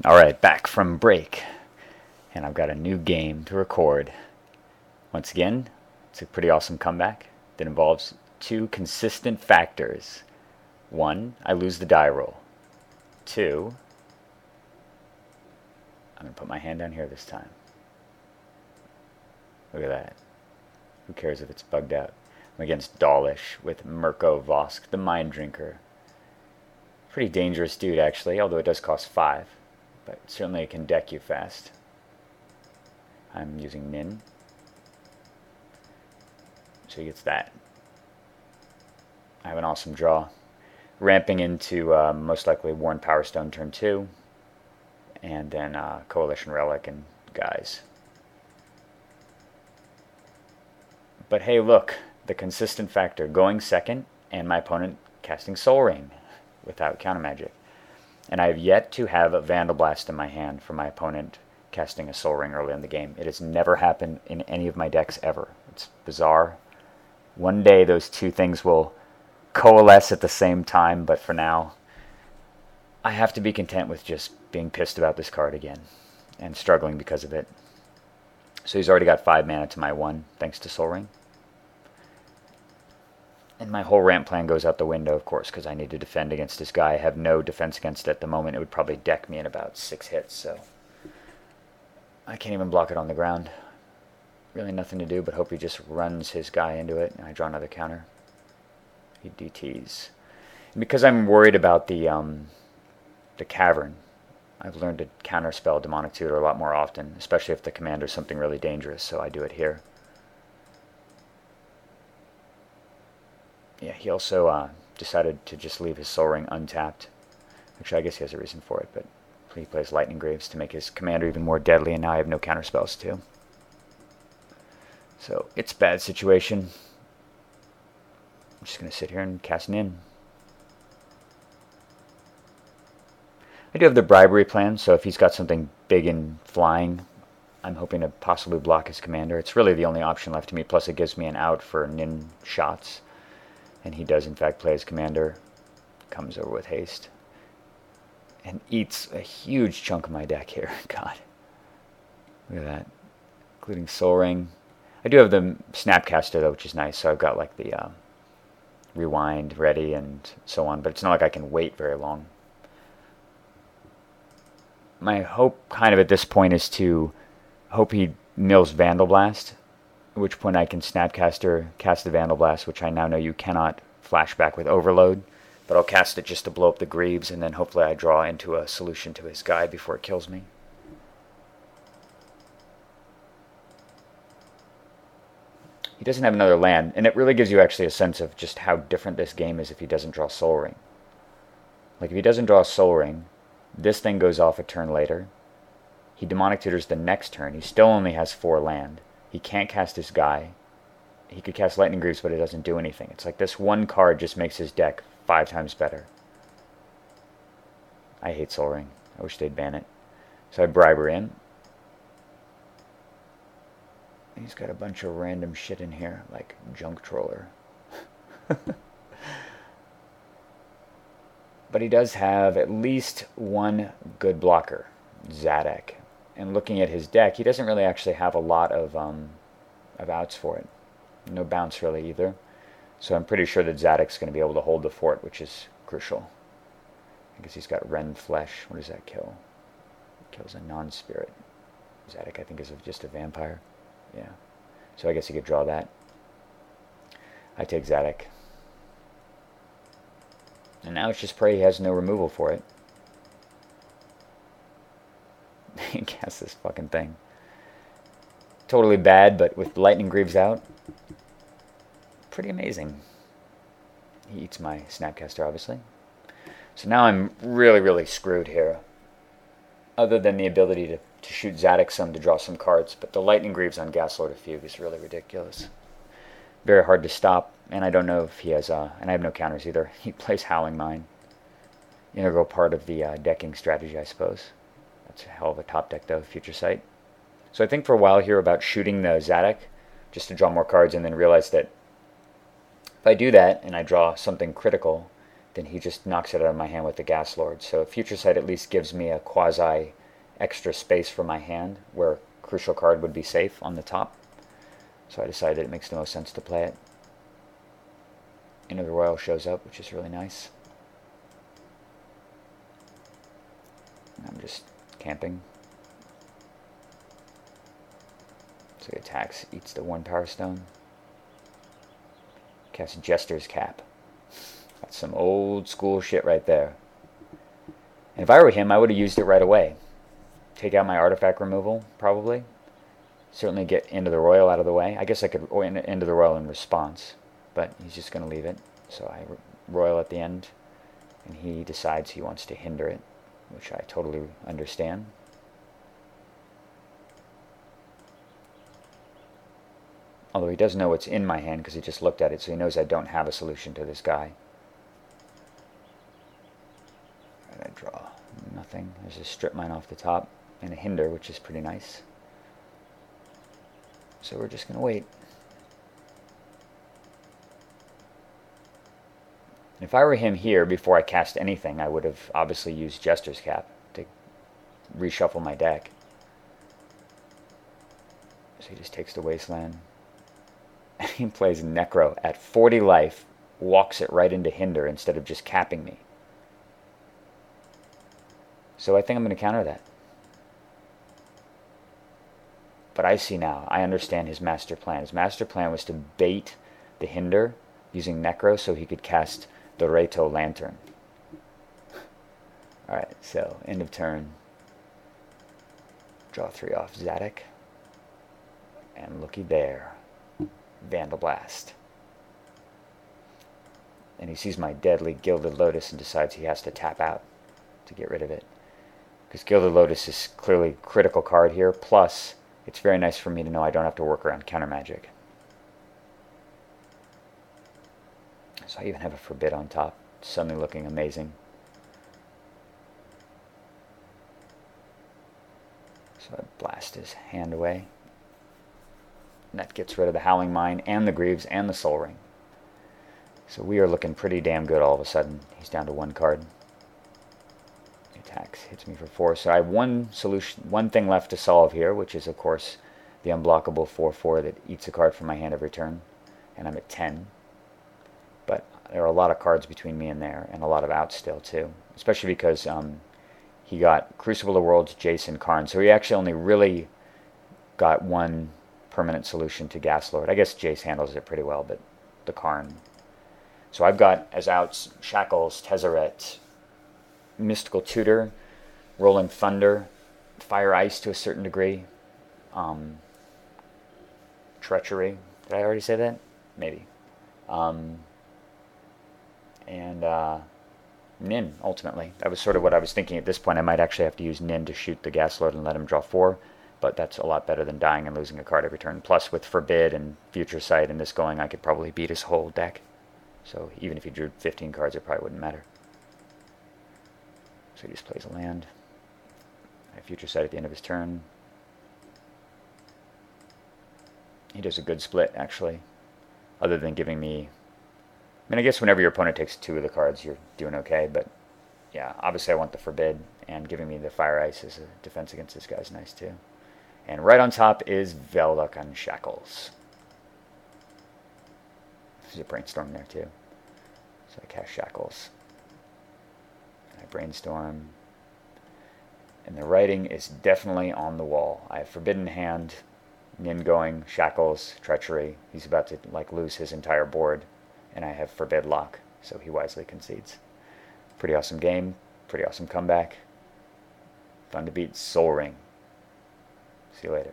Alright, back from break. And I've got a new game to record. Once again, it's a pretty awesome comeback that involves two consistent factors. One, I lose the die roll. Two, I'm going to put my hand down here this time. Look at that. Who cares if it's bugged out? I'm against Dawlish with Mirko Vosk, the Mind Drinker. Pretty dangerous dude, actually, although it does cost 5. But certainly it can deck you fast. I'm using Nin. So he gets that. I have an awesome draw. Ramping into most likely Worn Power Stone turn 2. And then Coalition Relic and guys. But hey, look, the consistent factor going second and my opponent casting Soul Ring without counter magic. And I have yet to have a Vandal Blast in my hand for my opponent casting a Soul Ring early in the game. It has never happened in any of my decks ever. It's bizarre. One day those two things will coalesce at the same time, but for now, I have to be content with just being pissed about this card again and struggling because of it. So he's already got 5 mana to my 1, thanks to Soul Ring. And my whole ramp plan goes out the window, of course, because I need to defend against this guy. I have no defense against it at the moment. It would probably deck me in about 6 hits, so I can't even block it on the ground. Really nothing to do but hope he just runs his guy into it, and I draw another counter. He DTs. And because I'm worried about the cavern, I've learned to counterspell Demonic Tutor a lot more often, especially if the commander is something really dangerous, so I do it here. Yeah, he also decided to just leave his Soul Ring untapped. Actually, I guess he has a reason for it, but he plays Lightning Greaves to make his commander even more deadly, and now I have no counter spells too. So, it's a bad situation. I'm just going to sit here and cast Nin. I do have the bribery plan, so if he's got something big and flying, I'm hoping to possibly block his commander. It's really the only option left to me, plus it gives me an out for Nin shots. And he does in fact play his commander, comes over with haste, and eats a huge chunk of my deck here. God. Look at that. Including Soul Ring. I do have the Snapcaster though, which is nice, so I've got like the Rewind ready and so on, but it's not like I can wait very long. My hope kind of at this point is to hope he mills Vandal Blast, at which point I can Snapcaster, cast the Vandal Blast, which I now know you cannot flashback with Overload, but I'll cast it just to blow up the Greaves, and then hopefully I draw into a solution to his guy before it kills me. He doesn't have another land, and it really gives you actually a sense of just how different this game is if he doesn't draw Soul Ring. Like if he doesn't draw Soul Ring, this thing goes off a turn later. He Demonic Tutors the next turn. He still only has 4 land. He can't cast his guy. He could cast Lightning Greaves, but it doesn't do anything. It's like this one card just makes his deck 5 times better. I hate Soul Ring. I wish they'd ban it. So I bribe her in. He's got a bunch of random shit in here, like Junk Troller. But he does have at least one good blocker, Zadok. And looking at his deck, he doesn't really actually have a lot of outs for it. No bounce really either. So I'm pretty sure that Zadok's going to be able to hold the fort, which is crucial. I guess he's got Rend Flesh. What does that kill? It kills a non-spirit. Zadok, I think, is just a vampire. Yeah. So I guess he could draw that. I take Zadok. And now it's just pray he has no removal for it. He casts this fucking thing. Totally bad, but with Lightning Greaves out, pretty amazing. He eats my Snapcaster, obviously. So now I'm really, really screwed here. Other than the ability to shoot Zadok some to draw some cards, but the Lightning Greaves on Gaslord of Fugue is really ridiculous. Very hard to stop, and I don't know if he has, and I have no counters either. He plays Howling Mine. Integral part of the decking strategy, I suppose. That's a hell of a top deck, though, Future Sight. So I think for a while here about shooting the Zadok, just to draw more cards, and then realize that if I do that, and I draw something critical, then he just knocks it out of my hand with the Gas Lord. So Future Sight at least gives me a quasi extra space for my hand where a crucial card would be safe on the top. So I decided it makes the most sense to play it. Into the Royal shows up, which is really nice. I'm just camping. So he attacks, eats the 1 Power Stone. Casts Jester's Cap. That's some old school shit right there. And if I were him, I would have used it right away. Take out my artifact removal, probably. Certainly get Into the Royal out of the way. I guess I could Into the Royal in response, but he's just going to leave it. So I Royal at the end, and he decides he wants to hinder it, which I totally understand. Although he does know what's in my hand because he just looked at it, so he knows I don't have a solution to this guy. I draw nothing. There's a Strip Mine off the top and a Hinder, which is pretty nice. So we're just going to wait. If I were him here, before I cast anything, I would have obviously used Jester's Cap to reshuffle my deck. So he just takes the Wasteland. He plays Necro at 40 life, walks it right into Hinder instead of just capping me. So I think I'm going to counter that. But I see now, I understand his master plan. His master plan was to bait the Hinder using Necro so he could cast the Reto Lantern. Alright, so end of turn. Draw 3 off Zadok. And looky there. Vandal Blast. And he sees my deadly Gilded Lotus and decides he has to tap out to get rid of it. Because Gilded Lotus is clearly a critical card here, plus it's very nice for me to know I don't have to work around counter magic. So I even have a Forbid on top, suddenly looking amazing. So I blast his hand away. And that gets rid of the Howling Mine and the Greaves and the Soul Ring. So we are looking pretty damn good all of a sudden. He's down to 1 card. He attacks, hits me for 4. So I have one thing left to solve here, which is of course the unblockable 4/4 that eats a card from my hand every turn. And I'm at 10. But there are a lot of cards between me and there, and a lot of outs still too. Especially because he got Crucible of Worlds, Jason, Karn. So he actually only really got one permanent solution to Gas Lord. I guess Jace handles it pretty well, but the Karn. So I've got as outs Shackles, Tezzeret, Mystical Tutor, Rolling Thunder, Fire Ice to a certain degree, Treachery. Did I already say that? Maybe. And Nin, ultimately. That was sort of what I was thinking at this point. I might actually have to use Nin to shoot the Gas Lord and let him draw 4. But that's a lot better than dying and losing a card every turn. Plus, with Forbid and Future Sight and this going, I could probably beat his whole deck. So even if he drew 15 cards, it probably wouldn't matter. So he just plays a land. I have Future Sight at the end of his turn. He does a good split, actually. Other than giving me... I mean, I guess whenever your opponent takes 2 of the cards, you're doing okay. But yeah, obviously I want the Forbid. And giving me the Fire Ice as a defense against this guy is nice, too. And right on top is Vel'D'Okan Shackles. There's a Brainstorm there too. So I cast Shackles. And I Brainstorm. And the writing is definitely on the wall. I have Forbidden Hand, Nin going, Shackles, Treachery. He's about to lose his entire board. And I have Forbid Lock, so he wisely concedes. Pretty awesome game. Pretty awesome comeback. Fun to beat. Soul Ring. See you later.